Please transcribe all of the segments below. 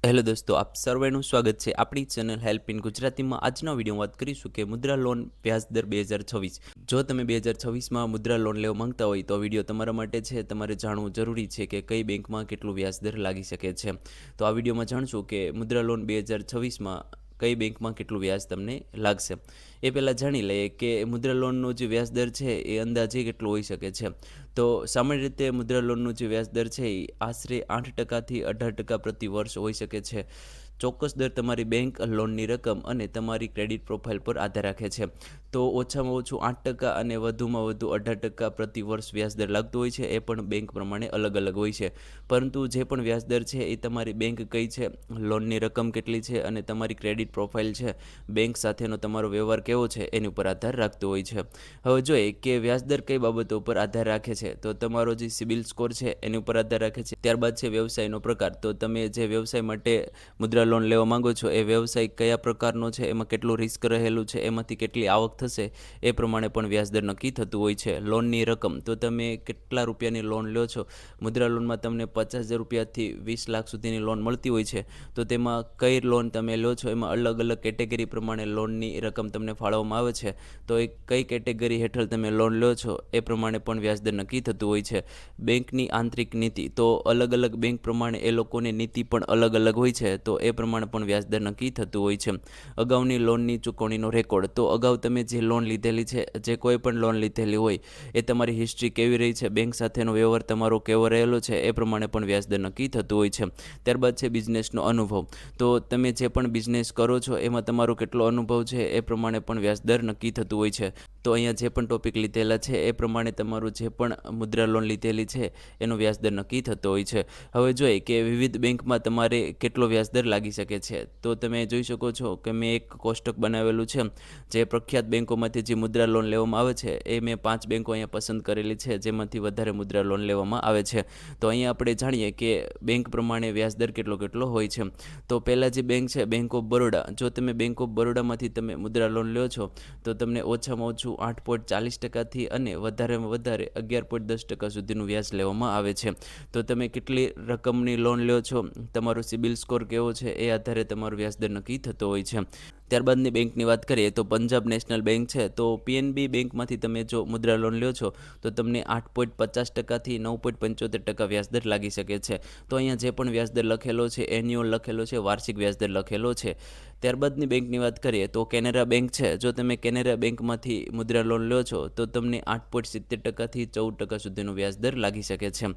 Hello દોસ્તો, આપ સર્વેનું સ્વાગત છે આપણી ચેનલ હેલ્પ ઇન ગુજરાતીમાં. આજના વિડીયોમાં વાત કરીશું કે મુદ્રા લોન વ્યાજદર 2026. જો તમે 2026માં મુદ્રા લોન લેવા માંગતા હોય તો વિડીયો તમારા માટે છે. તમારે જાણવું જરૂરી છે કે કઈ બેંકમાં કેટલું વ્યાજદર લાગી શકે છે. તો આ વિડીયોમાં જાણશું કે મુદ્રા લોન 2026માં કઈ બેંકમાં કેટલું વ્યાજ તમને લાગશે. એ પહેલાં જાણી લઈએ કે મુદ્રા લોનનો જે વ્યાજદર છે એ અંદાજે કેટલો હોઈ શકે છે. તો સામાન્ય રીતે મુદ્રા લોનનું જે વ્યાજદર છે એ આશરે 8%થી 18% પ્રતિ વર્ષ હોઈ શકે છે. ચોક્કસ દર તમારી બેંક લોનની રકમ અને તમારી ક્રેડિટ પ્રોફાઇલ પર આધાર રાખે છે. તો ઓછામાં ઓછું 8% અને વધુમાં વધુ 18% પ્રતિ વર્ષ વ્યાજદર લાગતું હોય છે. એ પણ બેંક પ્રમાણે અલગ અલગ હોય છે. પરંતુ જે પણ વ્યાજદર છે એ તમારી બેંક કઈ છે, લોનની રકમ કેટલી છે અને તમારી ક્રેડિટ પ્રોફાઇલ છે, બેંક સાથેનો તમારો વ્યવહાર કેવો છે એની ઉપર આધાર રાખતો હોય છે. હવે જોઈએ કે વ્યાજદર કઈ બાબતો ઉપર આધાર રાખે છે. તો તમારો જે સિબિલ સ્કોર છે એની ઉપર આધાર રાખે છે. ત્યારબાદ છે વ્યવસાયનો પ્રકાર. તો તમે જે વ્યવસાય માટે મુદ્રા લોન લેવા માંગો છો એ વ્યવસાય કયા પ્રકારનો છે, એમાં કેટલું રિસ્ક રહેલું છે, એમાંથી કેટલી આવક થશે એ પ્રમાણે પણ વ્યાજદર નક્કી થતું હોય છે. લોનની રકમ, તો તમે કેટલા રૂપિયાની લોન લ્યો છો. મુદ્રા લોનમાં તમને 50,000 રૂપિયાથી 20 લાખ સુધીની લોન મળતી હોય છે. તો તેમાં કઈ લોન તમે લો છો એમાં અલગ અલગ કેટેગરી પ્રમાણે લોનની રકમ તમને ફાળવવામાં આવે છે. તો એ કઈ કેટેગરી હેઠળ તમે લોન લો છો એ પ્રમાણે પણ વ્યાજદર નક્કી થતું હોય છે. બેંકની આંતરિક નીતિ, તો અલગ અલગ બેંક પ્રમાણે એ લોકોની નીતિ પણ અલગ અલગ હોય છે. તો એ પ્રમાણે પણ વ્યાજદર નક્કી થતું હોય છે. અગાઉની લોનની ચૂકવણીનો રેકોર્ડ, તો અગાઉ તમે જે લોન લીધેલી છે, જે કોઈ પણ લોન લીધેલી હોય એ તમારી હિસ્ટ્રી કેવી રહી છે, બેંક સાથેનો વ્યવહાર તમારો કેવો રહેલો છે એ પ્રમાણે પણ વ્યાજદર નક્કી થતું હોય છે. ત્યારબાદ છે બિઝનેસનો અનુભવ. તો તમે જે પણ બિઝનેસ કરો છો એમાં તમારો કેટલો અનુભવ છે એ પ્રમાણે પણ વ્યાજદર નક્કી થતું હોય છે. તો અહીંયા જે પણ ટોપિક લીધેલા છે એ પ્રમાણે તમારું જે પણ મુદ્રા લોન લીધેલી છે એનો વ્યાજદર નક્કી થતો હોય છે. હવે જોઈએ કે વિવિધ બેંકમાં તમારે કેટલો વ્યાજદર લાગી શકે છે. તો તમે જોઈ શકો છો કે મેં એક કોષ્ટક બનાવેલું છે. જે પ્રખ્યાત બેંકોમાંથી જે મુદ્રા લોન લેવામાં આવે છે એ મેં 5 બેંકો અહીંયા પસંદ કરેલી છે જેમાંથી વધારે મુદ્રા લોન લેવામાં આવે છે. તો અહીંયા આપણે જાણીએ કે બેંક પ્રમાણે વ્યાજદર કેટલો હોય છે. તો પહેલાં જે બેંક છે બેંક ઓફ બરોડા. જો તમે બેંક ઓફ બરોડામાંથી તમે મુદ્રા લોન લ્યો છો તો તમને ઓછામાં ઓછું 8.40%થી અને વધારેમાં વધારે 11.10% સુધીનું વ્યાજ લેવામાં આવે છે. તો તમે કેટલી રકમની લોન લ્યો છો, તમારો સિબિલ સ્કોર કેવો છે એ આધારે તમારો વ્યાજદર નક્કી થતો હોય છે. ત્યારબાદની બેંકની વાત કરીએ તો પંજાબ નેશનલ બેંક છે. તો પીએનબી બેંકમાંથી તમે જો મુદ્રા લોન લ્યો છો તો તમને 8.50%થી 9.75% વ્યાજદર લાગી શકે છે. તો અહીંયા જે પણ વ્યાજદર લખેલો છે એન્યુઅલ લખેલો છે, વાર્ષિક વ્યાજદર લખેલો છે. ત્યારબાદની બેંકની વાત કરીએ તો કેનેરા બેંક છે. જો તમે કેનેરા બેંકમાંથી મુદ્રા લોન લ્યો છો તો તમને 8.70%થી 14% સુધીનું વ્યાજદર લાગી શકે છે.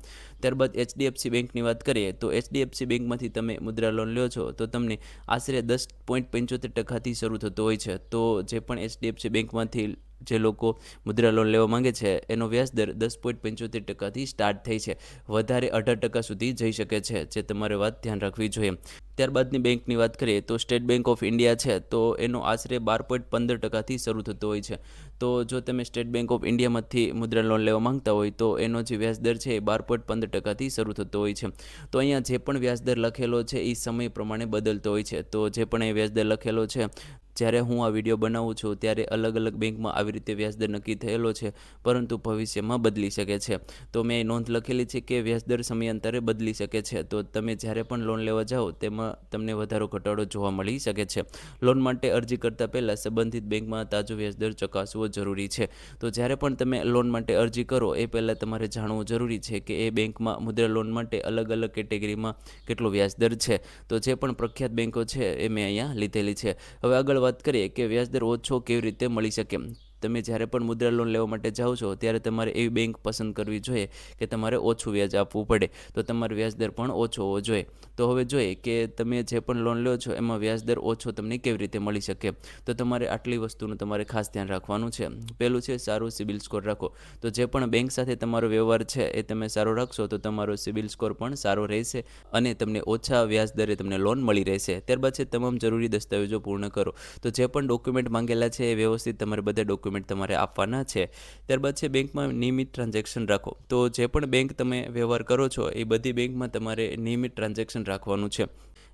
ત્યારબાદ એચડીએફસી બેંકની વાત કરીએ તો એચડીએફસી બેંકમાંથી તમે મુદ્રા લોન લ્યો છો તો તમને આશરે 10.75%થી શરૂ થતો હોય છે. તો જે પણ એચડીએફસી બેંકમાંથી જે લોકો મુદ્રા લોન લેવા માંગે છે એનો વ્યાજદર 10.75%થી સ્ટાર્ટ થઈ છે. વધારે 18% સુધી જઈ શકે છે, જે તમારે વાત ધ્યાન રાખવી જોઈએ. ત્યારબાદની બેંકની વાત કરીએ તો સ્ટેટ બેંક ઓફ ઇન્ડિયા છે. તો એનો આશરે 12.15%થી શરૂ થતો હોય છે. તો જો તમે સ્ટેટ બેંક ઓફ ઇન્ડિયામાંથી મુદ્રા લોન લેવા માંગતા હોય તો એનો જે વ્યાજદર છે એ 12.15%થી શરૂ થતો હોય છે. તો અહીંયા જે પણ વ્યાજદર લખેલો છે એ સમય પ્રમાણે બદલતો હોય છે. તો જે પણ એ વ્યાજદર લખેલો છે, જ્યારે હું આ વિડીયો બનાવું છું ત્યારે અલગ અલગ બેંકમાં આવી રીતે વ્યાજદર નક્કી થયેલો છે, પરંતુ ભવિષ્યમાં બદલી શકે છે. તો મેં નોંધ લખેલી છે કે વ્યાજદર સમયાંતરે બદલી શકે છે. તો તમે જ્યારે પણ લોન લેવા જાઓ તેમાં તમને વધારો ઘટાડો જોવા મળી શકે છે. લોન માટે અરજી કરતાં પહેલાં સંબંધિત બેંકમાં તાજો વ્યાજદર ચકાસવો જરૂરી છે. તો જ્યારે પણ તમે લોન માટે અરજી કરો એ પહેલાં તમારે જાણવું જરૂરી છે કે એ બેંકમાં મુદ્રા લોન માટે અલગ અલગ કેટેગરીમાં કેટલો વ્યાજદર છે. તો જે પણ પ્રખ્યાત બેંકો છે એ મેં અહીંયા લીધેલી છે. હવે આગળ વાત કરીએ કે વ્યાજદર ઓછો કેવી રીતે મળી શકે. તમે જ્યારે પણ મુદ્રા લોન લેવા માટે જાઓ છો ત્યારે તમારે એવી બેંક પસંદ કરવી જોઈએ કે તમારે ઓછું વ્યાજ આપવું પડે. તો તમારો વ્યાજદર પણ ઓછો હોવો જોઈએ. તો હવે જોઈએ કે તમે જે પણ લોન લો છો એમાં વ્યાજદર ઓછો તમને કેવી રીતે મળી શકે. તો તમારે આટલી વસ્તુનું તમારે ખાસ ધ્યાન રાખવાનું છે. પહેલું છે સારું સિબિલ સ્કોર રાખો. તો જે પણ બેંક સાથે તમારો વ્યવહાર છે એ તમે સારો રાખશો તો તમારો સિબિલ સ્કોર પણ સારો રહેશે અને તમને ઓછા વ્યાજદરે તમને લોન મળી રહેશે. ત્યારબાદ છે તમામ જરૂરી દસ્તાવેજો પૂર્ણ કરો. તો જે પણ ડોક્યુમેન્ટ માંગેલા છે એ વ્યવસ્થિત તમારે બધા ડોક્યુમેન્ટ તમારે આપવાના છે. ત્યારબાદ છે બેંકમાં નિયમિત ટ્રાન્ઝેક્શન રાખો. તો જે પણ બેંક તમે વ્યવહાર કરો છો એ બધી બેંકમાં તમારે નિયમિત ટ્રાન્ઝેક્શન રાખવાનું છે.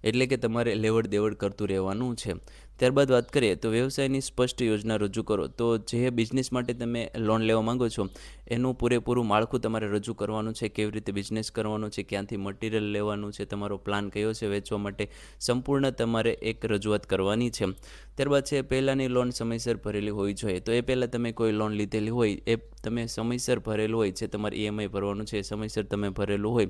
એટલે કે તમારે લેવડ દેવડ કરતું રહેવાનું છે. ત્યારબાદ વાત કરીએ તો વ્યવસાયની સ્પષ્ટ યોજના રજૂ કરો. તો જે બિઝનેસ માટે તમે લોન લેવા માંગો છો એનું પૂરેપૂરું માળખું તમારે રજૂ કરવાનું છે. કેવી રીતે બિઝનેસ કરવાનો છે, ક્યાંથી મટીરિયલ લેવાનું છે, તમારો પ્લાન કયો છે વેચવા માટે, સંપૂર્ણ તમારે એક રજૂઆત કરવાની છે. ત્યારબાદ છે પહેલાંની લોન સમયસર ભરેલી હોવી જોઈએ. તો એ પહેલાં તમે કોઈ લોન લીધેલી હોય એ તમે સમયસર ભરેલું હોય છે, તમારે EMI ભરવાનું છે સમયસર તમે ભરેલું હોય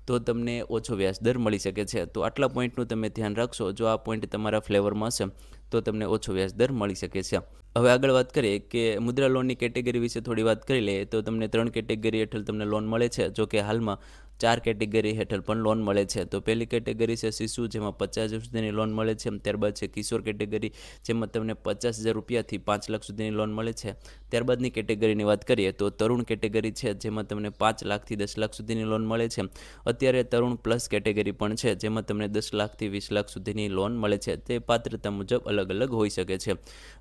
તો તમને ઓછો વ્યાજદર મળી શકે છે. તો આટલા પોઈન્ટનું તમે ધ્યાન રાખશો. જો આ પોઈન્ટ તમારા ફ્લેવરમાં હશે તો તમને ઓછો વ્યાજદર મળી શકે છે. હવે આગળ વાત કરીએ કે મુદ્રા લોનની કેટેગરી વિશે થોડી વાત કરી લઈએ તો તમને 3 કેટેગરી હેઠળ તમને લોન મળે છે. જો કે હાલમાં 4 કેટેગરી હેઠળ પણ લોન મળે છે. તો પહેલી કેટેગરી છે શિશુ, જેમાં 50,000 સુધીની લોન મળે છે. ત્યારબાદ છે કિશોર કેટેગરી, જેમાં તમને 50,000 રૂપિયાથી 5 લાખ સુધીની લોન મળે છે. ત્યારબાદની કેટેગરીની વાત કરીએ તો તરુણ કેટેગરી છે, જેમાં તમને 5 લાખથી 10 લાખ સુધીની લોન મળે છે. અત્યારે તરુણ પ્લસ કેટેગરી પણ છે, જેમાં તમને 10 લાખથી 20 લાખ સુધીની લોન મળે છે. તે પાત્રતા મુજબ અલગ અલગ હોઈ શકે છે.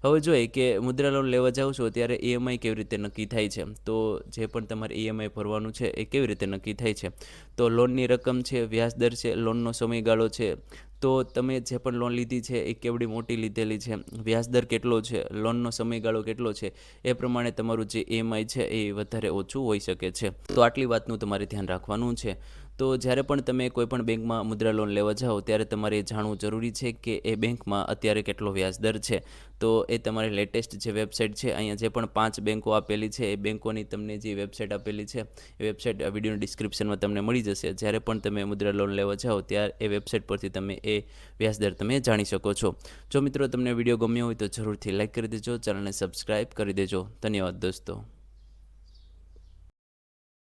હવે જોઈએ કે મુદ્રા લોન લેવા જાઓ છો ત્યારે EMI કેવી રીતે નક્કી થાય છે. તો જે પણ તમારે EMI ભરવાનું છે એ કેવી રીતે નક્કી થાય છે. તો લોનની રકમ છે, વ્યાજદર છે, લોનનો સમયગાળો છે, તો તમે જે પણ લોન લીધી છે એ કેવડી મોટી લીધેલી છે, વ્યાજદર કેટલો છે, લોનનો સમયગાળો કેટલો છે, એ પ્રમાણે તમારું જે EMI છે એ વધારે ઓછું હોઈ શકે છે. તો આટલી વાતનું તમારે ધ્યાન રાખવાનું છે. તો જ્યારે પણ તમે કોઈપણ બેંકમાં મુદ્રા લોન લેવા જાઓ ત્યારે તમારે જાણવું જરૂરી છે કે એ બેંકમાં અત્યારે કેટલો વ્યાજદર છે. તો એ તમારી લેટેસ્ટ જે વેબસાઇટ છે, અહીંયા જે પણ 5 બેંકો આપેલી છે એ બેંકોની તમને જે વેબસાઇટ આપેલી છે એ વેબસાઇટ વિડીયોની ડિસ્ક્રિપ્શનમાં તમને મળી જશે. જ્યારે પણ તમે મુદ્રા લોન લેવા જાઓ ત્યારે એ વેબસાઇટ પરથી તમે એ વ્યાજદર તમે જાણી શકો છો. જો મિત્રો તમને વિડીયો ગમ્યો હોય તો જરૂરથી લાઇક કરી દેજો, ચેનલને સબસ્ક્રાઈબ કરી દેજો. ધન્યવાદ દોસ્તો.